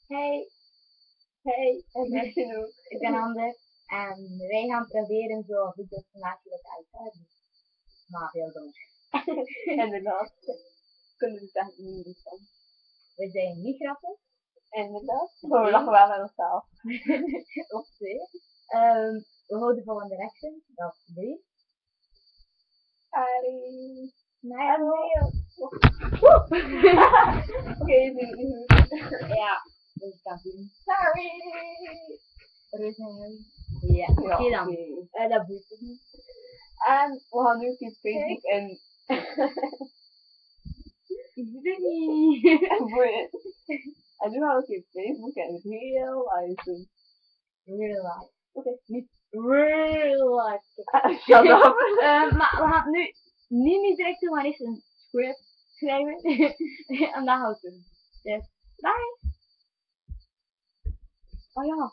Hey, Hey, en met je ook. ik ben Ander en wij gaan proberen zo een video te maken met iPad. Maar heel dom. Inderdaad, kunnen we het echt niet doen van. We zijn niet grappig. Inderdaad, maar we lachen wel met onszelf. Of twee. We houden vol in direction. Dat is drie. Harry. Nee, En Leo. Oké, nu. ja, dus dat doen. Harry. Roos en Harry. Ja, oké dan. oké. Dat boeit het niet. En we gaan nu op Facebook en Ik doe het niet. boeien. En nu gaan we op Facebook en heel live doen. Real life. Oké, niet. Real life. Shut up. Maar we gaan nu niet direct doen, maar eerst een script schrijven. En dan gaan we het doen. Dus, bye! Oh ja,